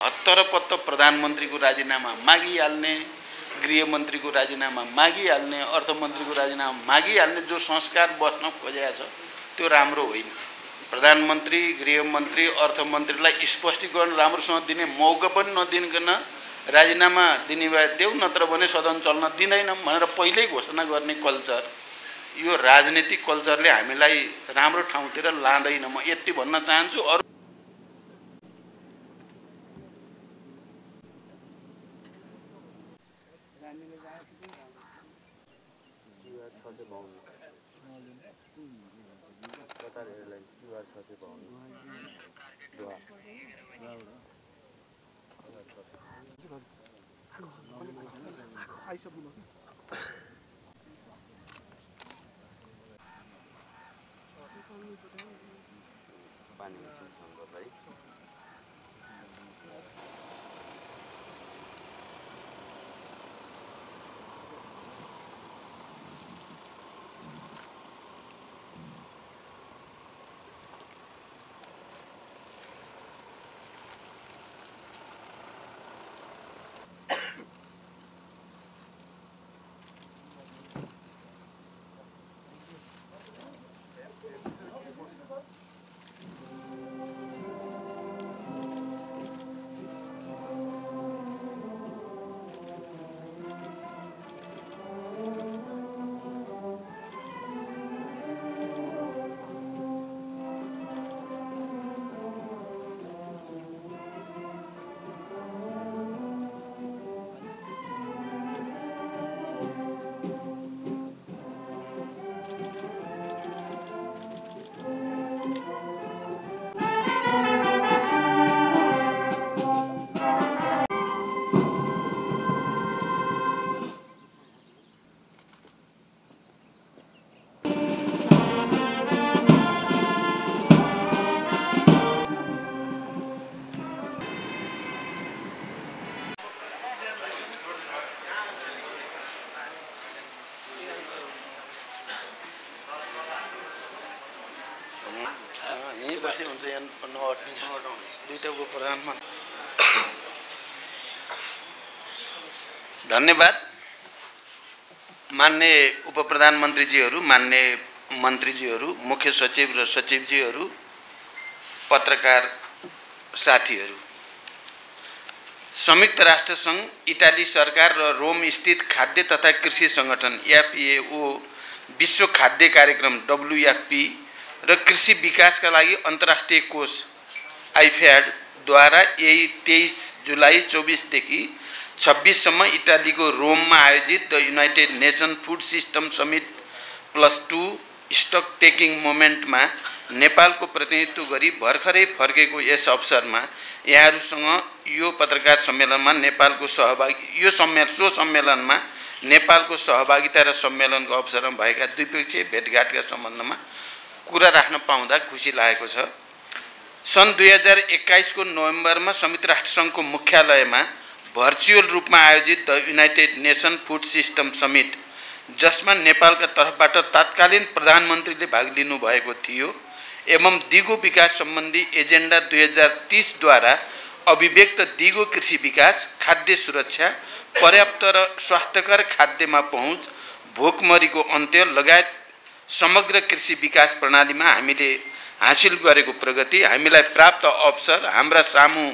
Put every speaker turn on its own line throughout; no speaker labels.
हत्तरपत्त प्रधानमन्त्रीको राजीनामा मागिहाल्ने, गृहमन्त्रीको राजीनामा मागिहाल्ने, अर्थमन्त्रीको राजीनामा मागिहाल्ने जो संस्कार बस्न खोजेको छ त्यो राम्रो होइन। प्रधानमन्त्री, गृहमन्त्री, अर्थमन्त्रीलाई स्पष्टीकरण राम्रोसँग दिने मौका पनि नदिनकन राजीनामा दिने भए देऊ, नत्र भने सदन चल्न दिँदैनौँ भनेर पहिल्यै घोषणा गर्ने कल्चर, यो राजनीतिक कल्चरले हामीलाई राम्रो ठाउँतिर लाँदैन। म यति भन्न चाहन्छु। अरु धन्यवाद। मान्य उप प्रधानमन्त्रीजीहरू, मान्य मन्त्रीजीहरू, मुख्य सचिव र सचिवजीहरू, पत्रकार साथीहरू, संयुक्त राष्ट्र संघ, इटाली सरकार र रोम स्थित खाद्य तथा कृषि संगठन FAO, विश्व खाद्य कार्यक्रम WFP र कृषि विकासका लागि अन्तर्राष्ट्रिय कोष IFAD द्वारा यही 23 जुलाई 24 देखि 26 सम्म इटालीको रोममा आयोजित the united nation food system summit +2 stock taking मोमेन्टमा नेपालको प्रतिनिधित्व गरी भर्खरै फर्केको यस अवसरमा यहाँहरूसँग यो पत्रकार सम्मेलनमा नेपालको सम्मेलनमा नेपालको सहभागिता र सम्मेलनको अवसरमा भएका द्विपक्षीय भेटघाटका सम्बन्धमा कुरा राख्न पाउँदा खुसी लागेको छ। सन् 2021 को नोभेम्बरमा संयुक्त राष्ट्र संघको मुख्यालयमा भर्चुअल रूपमा आयोजित the united nation food system summit, जसमा नेपालका तर्फबाट तत्कालीन प्रधानमन्त्रीले भाग लिनु भएको थियो एवं दिगो विकास सम्बन्धी एजेन्डा 2030 द्वारा अभिव्यक्त दिगो कृषि विकास, खाद्य सुरक्षा, पर्याप्त र स्वास्थ्यकर खाद्यमा पहुँच, भोकमरीको अन्त्य लगायत समग्र कृषि विकास प्रणालीमा हामीले हासिल गरेको प्रगति, हामीलाई प्राप्त अवसर, हाम्रा सामु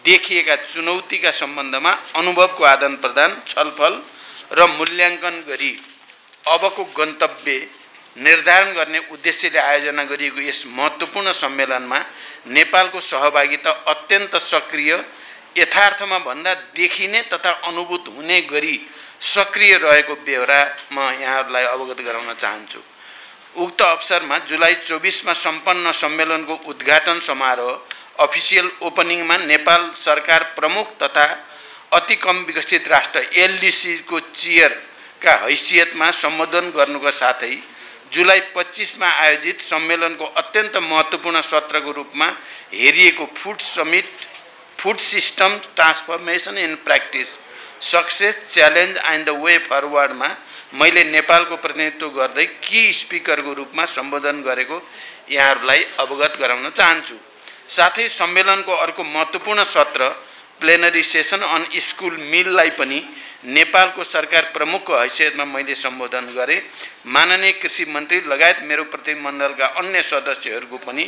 देखिएका चुनौतीका सम्बन्धमा अनुभवको आदान प्रदान, छलफल र मूल्याङ्कन गरी अबको गन्तव्य निर्धारण गर्ने उद्देश्यले आयोजना गरिएको यस महत्त्वपूर्ण सम्मेलनमा नेपालको सहभागिता अत्यन्त सक्रिय, यथार्थमा भन्दा देखिने तथा अनुभूत हुने गरी सक्रिय रहेको बेहोरा म यहाँहरूलाई अवगत गराउन चाहन्छु। उक्त अवसरमा जुलाई 24 मा सम्पन्न सम्मेलनको उद्घाटन समारोह अफिसियल ओपनिङमा नेपाल सरकार प्रमुख तथा अति कम विकसित राष्ट्र LDC को चेयरका हैसियतमा सम्बोधन गर्नुका साथै जुलाई 25 मा आयोजित सम्मेलनको अत्यन्त महत्त्वपूर्ण सत्रको रूपमा हेरिएको food summit, food system transformation in practice, success, challenge and the way फरवर्डमा मैले नेपालको प्रतिनिधित्व गर्दै की स्पिकरको रूपमा सम्बोधन गरेको यहाँहरूलाई अवगत गराउन चाहन्छु। साथै सम्मेलनको अर्को महत्त्वपूर्ण सत्र प्लेनरी सेसन अन स्कुल मिललाई पनि नेपालको सरकार प्रमुखको हैसियतमा मैले सम्बोधन गरेँ। माननीय कृषि मन्त्री लगायत मेरो प्रतिनिधिमण्डलका अन्य सदस्यहरूको पनि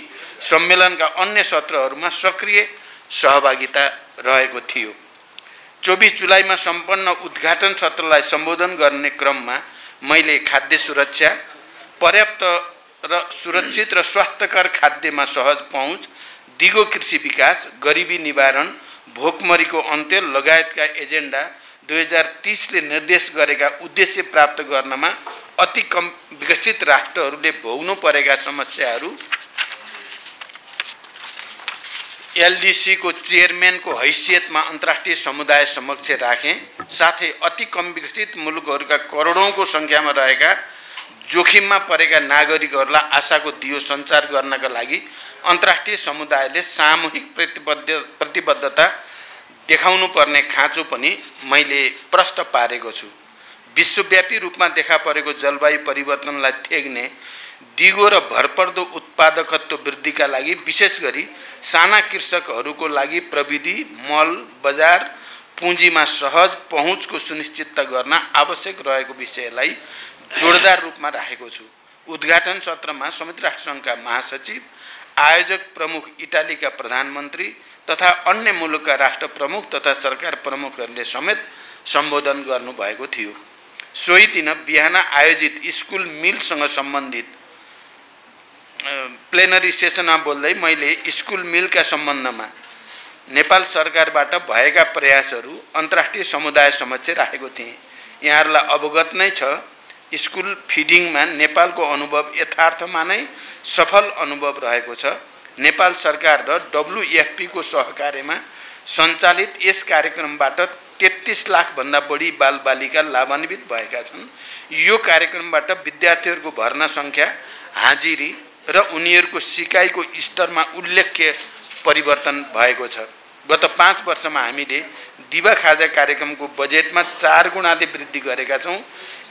सम्मेलनका अन्य सत्रहरूमा सक्रिय सहभागिता रहेको थियो। 24 जुलाईमा सम्पन्न उद्घाटन सत्रलाई सम्बोधन गर्ने क्रममा मैले खाद्य सुरक्षा, पर्याप्त र सुरक्षित र स्वास्थ्यकर खाद्यमा सहज पहुँच, दिगो कृषि विकास, गरिबी निवारण, भोकमरीको अन्त्य लगायतका एजेन्डा 2030 ले निर्देश गरेका उद्देश्य प्राप्त गर्नमा अति कम विकसित राष्ट्रहरूले भोग्नु परेका समस्याहरू एलडीसी को चेयरमैन को हैसियतमा अन्तर्राष्ट्रिय समुदाय समक्ष राखेँ। साथै अति कम विकसित मुलुकहरूका करोडौंको संख्यामा रहेका जोखिममा परेका नागरिकहरूलाई आशाको दियो सञ्चार गर्नका लागि अन्तर्राष्ट्रिय समुदायले सामूहिक प्रतिबद्धता देखाउनु पर्ने खाँचो पनि मैले प्रश्न पारेको छु। विश्वव्यापी रूपमा देखा परेको जलवायु परिवर्तनलाई थेग्ने दिगो र भरपर्दो उत्पादकत्व वृद्धिका लागि विशेष गरी साना कृषकहरूको लागि प्रविधि, मल, बजार, पुँजीमा सहज पहुँचको सुनिश्चितता गर्न आवश्यक रहेको विषयलाई जोडदार रूपमा राखेको छु। उद्घाटन सत्रमा संयुक्त राष्ट्रसङ्घका महासचिव, आयोजक प्रमुख इटालीका प्रधानमन्त्री तथा अन्य मुलुकका राष्ट्र प्रमुख तथा सरकार प्रमुखहरूले समेत सम्बोधन गर्नुभएको थियो। सोही दिन बिहान आयोजित स्कुल मिलसँग सम्बन्धित प्लेनरी सेसनमा बोल्दै मैले स्कुल मिलका सम्बन्धमा नेपाल सरकारबाट भएका प्रयासहरू अन्तर्राष्ट्रिय समुदाय समक्ष राखेको थिएँ। यहाँहरूलाई अवगत नै छ, स्कुल फिडिङमा नेपालको अनुभव यथार्थमा नै सफल अनुभव रहेको छ। नेपाल सरकार र WFP को सहकार्यमा सञ्चालित यस कार्यक्रमबाट 33 लाख भन्दा बढी बालबालिका लाभान्वित भएका छन्। यो कार्यक्रमबाट विद्यार्थीहरूको भर्ना संख्या, हाजिरी र उनीहरूको सिकाइको स्तरमा उल्लेख्य परिवर्तन भएको छ। गत 5 वर्षमा हामीले दिवा खाजा कार्यक्रमको बजेटमा 4 गुणाले वृद्धि गरेका छौँ।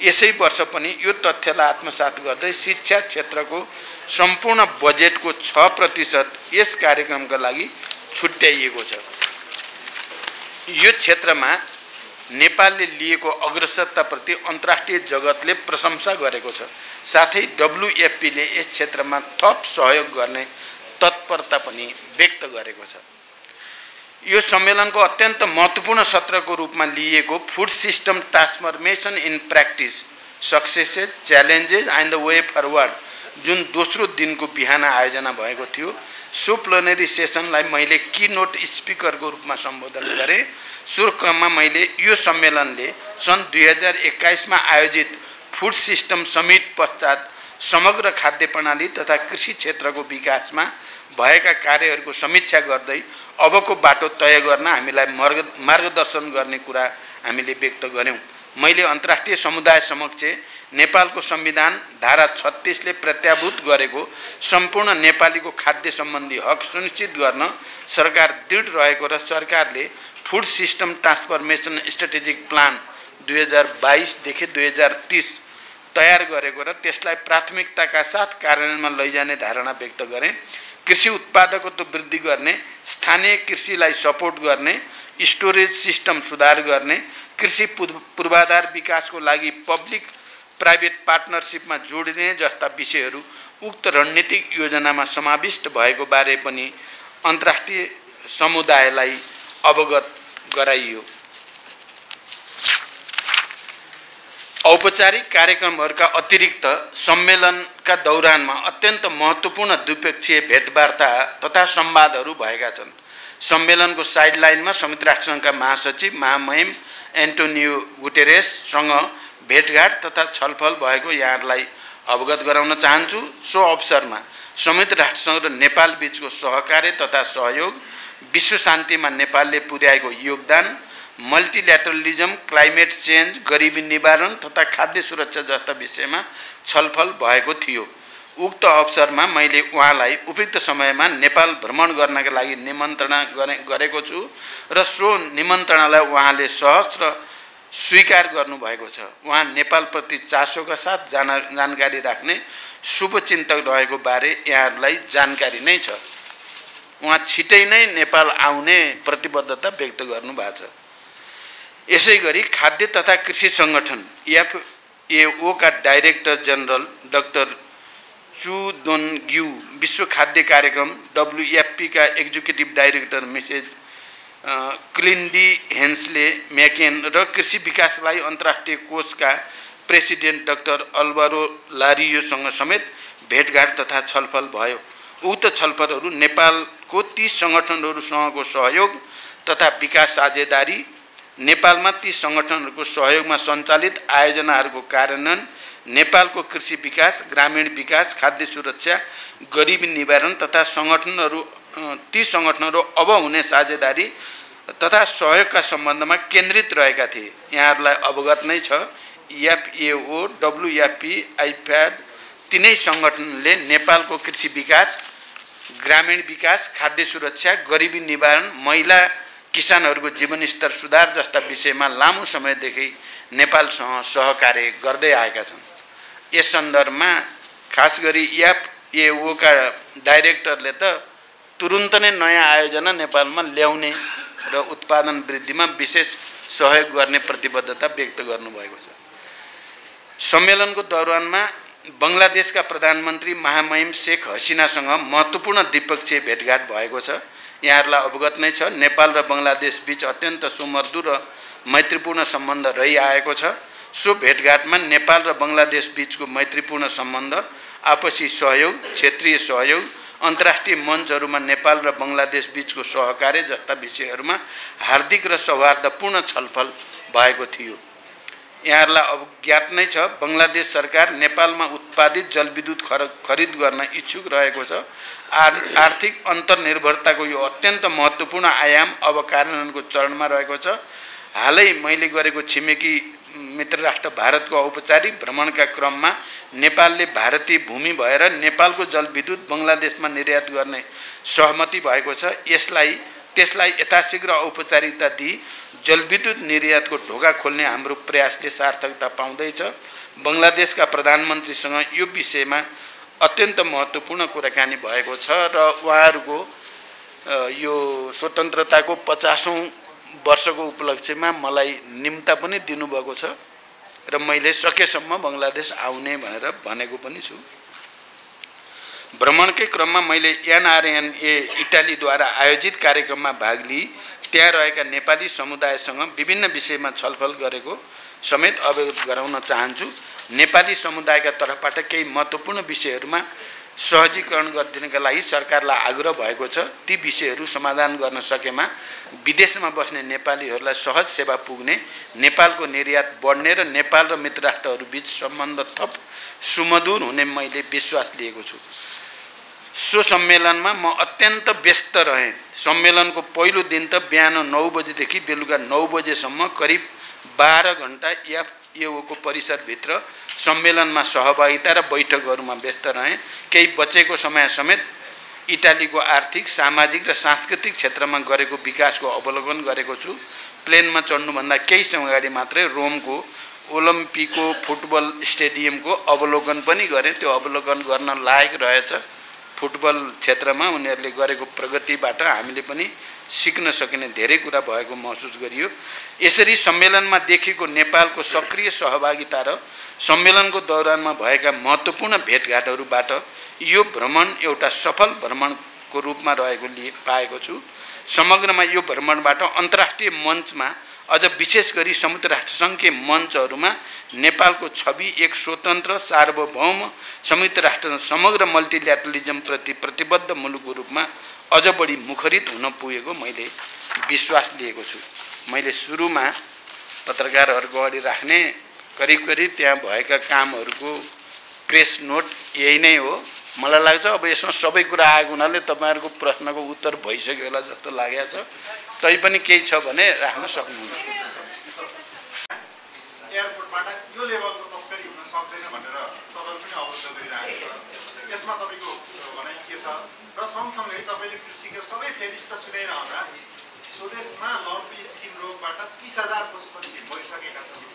यसै वर्ष पनि यो तथ्यलाई आत्मसात गर्दै शिक्षा क्षेत्रको सम्पूर्ण बजेटको 6% यस कार्यक्रमका लागि छुट्याइएको छ। यो क्षेत्रमा नेपालले लिएको अग्रसरताप्रति अन्तर्राष्ट्रिय जगतले प्रशंसा गरेको छ। साथै WFP ले यस क्षेत्रमा थप सहयोग गर्ने तत्परता पनि व्यक्त गरेको छ। यो सम्मेलनको अत्यन्त महत्त्वपूर्ण सत्रको रूपमा लिएको food system transformation in practice, successes, challenges and the way forward जुन दोस्रो दिनको बिहान आयोजना भएको थियो, सो प्लेनरी सेसनलाई मैले की नोट स्पिकरको रूपमा सम्बोधन गरेँ। सो क्रममा मैले यो सम्मेलनले सन् 2021 मा आयोजित फूड सिस्टम समिट पश्चात समग्र खाद्य प्रणाली तथा कृषि क्षेत्रको विकासमा भएका कार्यहरूको समीक्षा गर्दै अबको बाटो तय गर्न हामीलाई मार्गदर्शन गर्ने कुरा हामीले व्यक्त गर्यौं। मैले अन्तर्राष्ट्रिय समुदाय समक्ष नेपालको संविधान धारा 36 ले प्रत्याभूत गरेको सम्पूर्ण नेपालीको खाद्य सम्बन्धी हक सुनिश्चित गर्न सरकार दृढ रहेको र सरकारले food system transformation strategic plan 2022 देखि 2030 तयार गरेको र त्यसलाई प्राथमिकताका साथ कार्यान्वयनमा लैजाने धारणा व्यक्त गरे। कृषि उत्पादकत्व वृद्धि गर्ने, स्थानीय कृषिलाई सपोर्ट गर्ने, स्टोरेज सिस्टम सुधार गर्ने, कृषि पूर्वाधार विकासको लागि पब्लिक प्राइभेट पार्टनरशिपमा जोडिने जस्ता विषयहरू उक्त रणनीतिक योजनामा समाविष्ट भएको बारे पनि अन्तर्राष्ट्रिय समुदायलाई अवगत गराइयो। औपचारिक कार्यक्रमहरूका अतिरिक्त सम्मेलनका दौरानमा अत्यन्त महत्त्वपूर्ण द्विपक्षीय भेटवार्ता तथा संवादहरू भएका छन्। सम्मेलनको साइडलाइनमा संयुक्त राष्ट्रसङ्घका महासचिव महामहिम एन्टोनियो गुटेरेससँग भेटघाट तथा छलफल भएको यहाँहरूलाई अवगत गराउन चाहन्छु। सो अवसरमा संयुक्त राष्ट्रसङ्घ र नेपाल बीचको सहकार्य तथा सहयोग, विश्व शान्तिमा नेपालले पुर्याएको योगदान, मल्टिल्याटरलिजम, क्लाइमेट चेन्ज, गरिबी निवारण तथा खाद्य सुरक्षा जस्ता विषयमा छलफल भएको थियो। उक्त अवसरमा मैले उहाँलाई उपयुक्त समयमा नेपाल भ्रमण गर्नका लागि निमन्त्रणा गरेको छु र सो निमन्त्रणालाई उहाँले सहर्ष स्वीकार गर्नुभएको छ। उहाँ नेपालप्रति चासोका साथ जानकारी राख्ने शुभचिन्तक रहेको बारे यहाँहरूलाई जानकारी नै छ। उहाँ छिटै नै नेपाल आउने प्रतिबद्धता व्यक्त गर्नुभएको छ। यसैगरी खाद्य तथा कृषि संगठन FAO का डाइरेक्टर जनरल डाक्टर चु दोनग्यू, विश्व खाद्य कार्यक्रम WFP का एक्जिक्युटिभ डाइरेक्टर मिसेज क्लिन्डी हेन्सले म्याकेन र कृषि विकासलाई अन्तर्राष्ट्रिय कोषका प्रेसिडेन्ट डाक्टर अल्भारो लारियोसँग समेत भेटघाट तथा छलफल भयो। उक्त छलफलहरू नेपालको 30 सङ्गठनहरूसँगको सहयोग तथा विकास साझेदारी, नेपालमा 30 सङ्गठनहरूको सहयोगमा सञ्चालित आयोजनाहरूको कार्यान्वयन, नेपालको कृषि विकास, ग्रामीण विकास, खाद्य सुरक्षा, गरिबी निवारण तथा सङ्गठनहरू 30 सङ्गठनहरू अब हुने साझेदारी तथा सहयोगका सम्बन्धमा केन्द्रित रहेका थिए। यहाँहरूलाई अवगत नै छ, FAO, WFP, IFAD तीनै सङ्गठनले नेपालको कृषि विकास, ग्रामीण विकास, खाद्य सुरक्षा, गरिबी निवारण, महिला किसानहरूको जीवनस्तर सुधार जस्ता विषयमा लामो समयदेखि नेपालसँग सहकार्य गर्दै आएका छन्। यस सन्दर्भमा खास गरी FAO का डाइरेक्टरले त तुरुन्त नै नयाँ आयोजना नेपालमा ल्याउने र उत्पादन वृद्धिमा विशेष सहयोग गर्ने प्रतिबद्धता व्यक्त गर्नुभएको छ। सम्मेलनको दौरानमा बङ्गलादेशका प्रधानमन्त्री महामहिम शेख हसिनासँग महत्त्वपूर्ण द्विपक्षीय भेटघाट भएको छ। यहाँहरूलाई अवगत नै छ, नेपाल र बङ्गलादेश बीच अत्यन्त सुमधुर र मैत्रीपूर्ण सम्बन्ध रहिआएको छ। सो भेटघाटमा नेपाल र बङ्गलादेश बीचको मैत्रीपूर्ण सम्बन्ध, आपसी सहयोग, क्षेत्रीय सहयोग, अन्तर्राष्ट्रिय मञ्चहरूमा नेपाल र बङ्गलादेश बीचको सहकार्य जस्ता विषयहरूमा हार्दिक र सौहार्दपूर्ण छलफल भएको थियो। यहाँहरूलाई अवज्ञात नै छ, बङ्गलादेश सरकार नेपालमा उत्पादित जलविद्युत खरिद गर्न इच्छुक रहेको छ। आर्थिक अन्तर्निर्भरताको यो अत्यन्त महत्त्वपूर्ण आयाम अब कार्यान्वयनको चरणमा रहेको छ। हालै मैले गरेको छिमेकी मित्र राष्ट्र भारतको औपचारिक भ्रमणका क्रममा नेपालले भारतीय भूमि भएर नेपालको जलविद्युत बङ्गलादेशमा निर्यात गर्ने सहमति भएको छ। त्यसलाई यथाशीघ्र औपचारिकता दिई जलविद्युत निर्यातको ढोका खोल्ने हाम्रो प्रयासले सार्थकता पाउँदैछ। बङ्गलादेशका प्रधानमन्त्रीसँग यो विषयमा अत्यन्त महत्त्वपूर्ण कुराकानी भएको छ र उहाँहरूको यो स्वतन्त्रताको 50औं वर्षको उपलक्ष्यमा मलाई निम्ता पनि दिनुभएको छ र मैले सकेसम्म बङ्गलादेश आउने भनेर भनेको पनि छु। भ्रमणकै क्रममा मैले NRNA इटालीद्वारा आयोजित कार्यक्रममा भाग लिई त्यहाँ रहेका नेपाली समुदायसँग विभिन्न विषयमा छलफल गरेको समेत अवगत गराउन चाहन्छु। नेपाली समुदायका तर्फबाट केही महत्त्वपूर्ण विषयहरूमा सहजीकरण गरिदिनका लागि सरकारलाई आग्रह भएको छ। ती विषयहरू समाधान गर्न सकेमा विदेशमा बस्ने नेपालीहरूलाई सहज सेवा पुग्ने, नेपालको निर्यात बढ्ने र नेपाल र मित्र राष्ट्रहरू बीच सम्बन्ध थप सुमधुर हुने मैले विश्वास लिएको छु। सो सम्मेलनमा म अत्यन्त व्यस्त रहेँ। सम्मेलनको पहिलो दिन त बिहान 9 बजेदेखि बेलुका 9 बजेसम्म करिब 12 घण्टा FAO को परिसरभित्र सम्मेलनमा सहभागिता र बैठकहरूमा व्यस्त रहेँ। केही बचेको समय समेत इटालीको आर्थिक, सामाजिक र सांस्कृतिक क्षेत्रमा गरेको विकासको अवलोकन गरेको छु। प्लेनमा चढ्नुभन्दा केही समय अगाडि मात्रै रोमको ओलम्पिको फुटबल स्टेडियमको अवलोकन पनि गरेँ। त्यो अवलोकन गर्न लायक रहेछ। फुटबल क्षेत्रमा उनीहरूले गरेको प्रगतिबाट हामीले पनि सिक्न सकिने धेरै कुरा भएको महसुस गरियो। यसरी सम्मेलनमा देखिएको नेपालको सक्रिय सहभागिता र सम्मेलनको दौरानमा भएका महत्त्वपूर्ण भेटघाटहरूबाट यो भ्रमण एउटा सफल भ्रमणको रूपमा रहेको पाएको छु। समग्रमा यो भ्रमणबाट अन्तर्राष्ट्रिय मञ्चमा अझ विशेष गरी संयुक्त राष्ट्रसङ्घीय मञ्चहरूमा नेपालको छवि एक स्वतन्त्र, सार्वभौम, संयुक्त राष्ट्र समग्र मल्टिल्याटरलिजम प्रति प्रतिबद्ध मुलुकको रूपमा अझ बढी मुखरित हुन पुगेको मैले विश्वास लिएको छु। मैले सुरुमा पत्रकारहरूको अगाडि राख्ने करिब त्यहाँ भएका कामहरूको प्रेस नोट यही नै हो। मलाई लाग्छ अब यसमा सबै कुरा आएको हुनाले तपाईहरुको प्रश्नको उत्तर भइसक्यो होला जस्तो लागेको छ। तैपनि केही छ भने राख्न सक्नुहुन्छ।
एयरपोर्टबाट यो लेभलको तस्करी हुन सक्दैन भनेर सबैले पनि अवगत गरिरहेको छ। यसमा तपाईको भनाइ के छ र सँगसँगै तपाईले कृषिको सबै फेरिस्त सुनाइरहँदा स्वदेशमा लम्पी स्किन रोगबाट 30,000 पशुपक्षी मरिसकेका छन्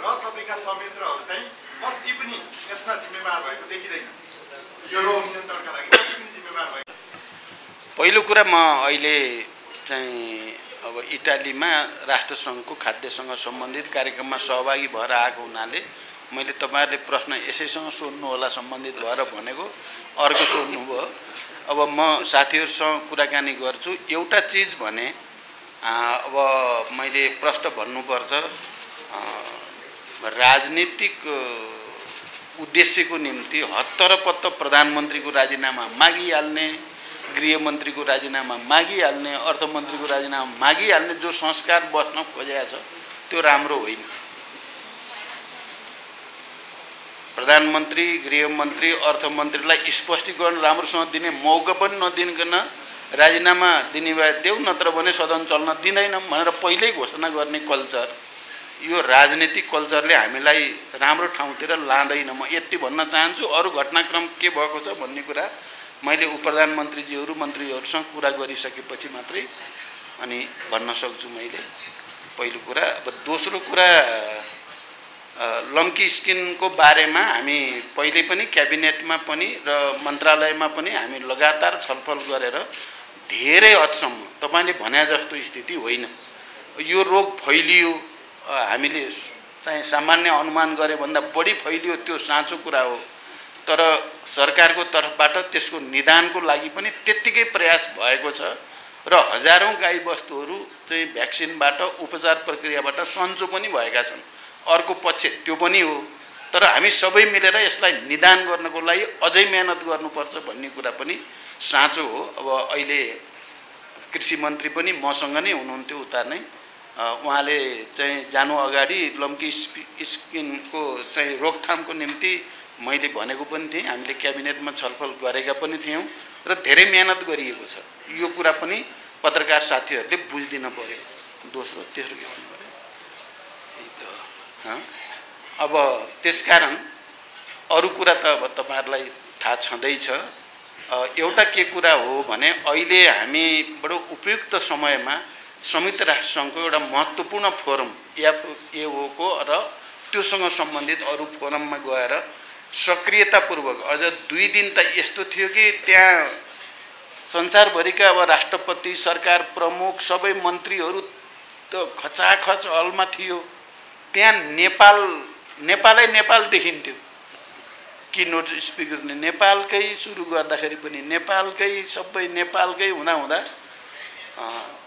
र तपाईका संयन्त्रहरू चाहिँ कति पनि यसमा जिम्मेवार भएको देखिदैन। यो रोग नियन्त्रणका लागि कति पनि जिम्मेवार भएको
पहिलो कुरा म अहिले चाहिँ अब इटालीमा राष्ट्रसङ्घको खाद्यसँग सम्बन्धित कार्यक्रममा सहभागी भएर आएको हुनाले मैले तपाईहरुले प्रश्न यसैसँग सोध्नु होला सम्बन्धित भएर भनेको अर्को सोध्नुभयो। अब म साथीहरुसँग कुराकानी गर्छु। एउटा चीज भने अब मैले प्रश्न भन्नुपर्छ, राजनीतिक उद्देश्यको निम्ति हत्तरपत्त प्रधानमन्त्रीको राजीनामा मागिहाल्ने, गृहमन्त्रीको राजीनामा मागिहाल्ने, अर्थमन्त्रीको राजीनामा मागिहाल्ने जो संस्कार बस्न खोजेको छ त्यो राम्रो होइन। प्रधानमन्त्री, गृहमन्त्री, अर्थमन्त्रीलाई स्पष्टीकरण राम्रोसँग दिने मौका पनि नदिनकन राजीनामा दिने भए देऊ, नत्र भने सदन चल्न दिँदैनौँ भनेर पहिल्यै घोषणा गर्ने कल्चर, यो राजनीतिक कल्चरले हामीलाई राम्रो ठाउँतिर लाँदैन। म यति भन्न चाहन्छु। अरू घटनाक्रम के भएको छ भन्ने कुरा मैले उपप्रधानमन्त्रीज्यूहरू मन्त्रीहरूसँग कुरा गरिसकेपछि मात्रै अनि भन्न सक्छु मैले। पहिलो कुरा। अब दोस्रो कुरा, लम्की स्किनको बारेमा हामी पहिले पनि क्याबिनेटमा पनि र मन्त्रालयमा पनि हामी लगातार छलफल गरेर धेरै हदसम्म तपाईले भने जस्तो स्थिति होइन। यो रोग फैलियो, हामीले चाहिँ सामान्य अनुमान गरे भन्दा बढी फैलियो, त्यो साँचो कुरा हो। तर सरकारको तर्फबाट त्यसको निदानको लागि पनि त्यत्तिकै प्रयास भएको छ र हजारौं गाई वस्तुहरू चाहिँ भ्याक्सिनबाट, उपचार प्रक्रियाबाट सन्चो पनि भएका छन्। अर्को पक्ष त्यो पनि हो। तर हामी सबै मिलेर यसलाई निदान गर्नको लागि अझै मेहनत गर्नुपर्छ भन्ने कुरा पनि साँचो हो। अब अहिले कृषि मन्त्री पनि मसँग नै हुनुहुन्थ्यो उता नै, उहाँले चाहिँ जानु अगाडि लम्की स्किनको चाहिँ रोकथामको निम्ति मैले भनेको पनि थिएँ, हामीले क्याबिनेटमा छलफल गरेका पनि थियौँ र धेरै मेहनत गरिएको छ। यो कुरा पनि पत्रकार साथीहरूले बुझ्दिन पर्यो। दोस्रो तेस्रो के भन्नु पर्यो। अब त्यसकारण अरू कुरा त अब तपाईहरुलाई थाहा छँदैछ। एउटा के कुरा हो भने अहिले हामी बडो उपयुक्त समयमा संयुक्त राष्ट्रसङ्घको एउटा महत्त्वपूर्ण फोरम एओको र त्योसँग सम्बन्धित अरू फोरममा गएर सक्रियतापूर्वक, अझ 2 दिन त यस्तो थियो कि त्यहाँ संसारभरिका अब राष्ट्रपति, सरकार प्रमुख, सबै मन्त्रीहरू त खचाखच हलमा थियो। त्यहाँ नेपालै नेपाल देखिन्थ्यो। किनोट स्पिकरले नेपालकै सुरु गर्दाखेरि पनि नेपालकै, सबै नेपालकै हुँदा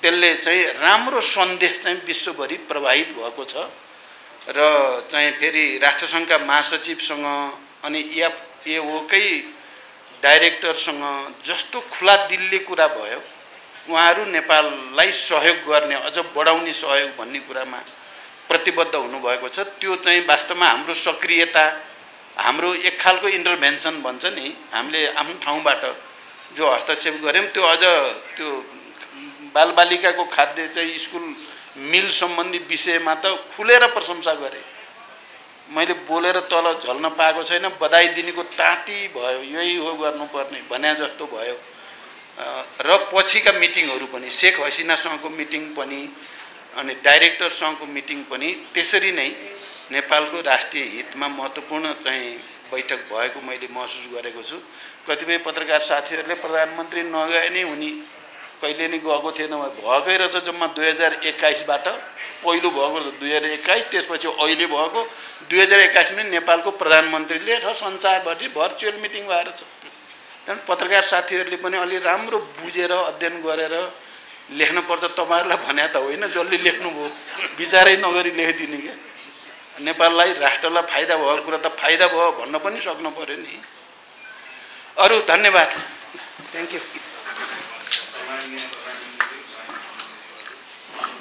त्यसले चाहिँ राम्रो सन्देश चाहिँ विश्वभरि प्रवाहित भएको छ। र चाहिँ फेरि राष्ट्रसङ्घका महासचिवसँग अनि एओकै डाइरेक्टरसँग जस्तो खुला दिलले कुरा भयो, उहाँहरू नेपाललाई सहयोग गर्ने, अझ बढाउने सहयोग भन्ने कुरामा प्रतिबद्ध हुनुभएको छ। त्यो चाहिँ वास्तवमा हाम्रो सक्रियता, हाम्रो एक खालको इन्टरभेन्सन भन्छ नि, हामीले आफ्नो ठाउँबाट जो हस्तक्षेप गर्यौं त्यो अझ त्यो बालबालिकाको खाद्य चाहिँ स्कुल मिल सम्बन्धी विषयमा त खुलेर प्रशंसा गरे। मैले बोलेर तल झल्न पाएको छैन, बधाई दिनेको ताती भयो, यही हो गर्नुपर्ने भने जस्तो भयो। र पछिका मिटिङहरू पनि, शेख हसिनासँगको मिटिङ पनि अनि डाइरेक्टरसँगको मिटिङ पनि त्यसरी नै नेपालको राष्ट्रिय हितमा महत्त्वपूर्ण चाहिँ बैठक भएको मैले महसुस गरेको छु। कतिपय पत्रकार साथीहरूले प्रधानमन्त्री नगए नै हुने, कहिले नै गएको थिएन, भएकै र त जम्मा 2021 बाट पहिलो भएको 2021, त्यसपछि अहिले भएको 2021 मा नेपालको प्रधानमन्त्रीले र संसारभरि भर्चुअल मिटिङ भएर छ। त्यहाँ पत्रकार साथीहरूले पनि अलि राम्रो बुझेर अध्ययन गरेर लेख्न पर्छ। तपाईहरुलाई भने त होइन, जसले लेख्नुभयो विचारै नगरी लेखिदिने के। नेपाललाई, राष्ट्रलाई फाइदा भएको कुरा त फाइदा भयो भन्न पनि सक्नु पर्यो नि। अरु धन्यवाद। Thank you.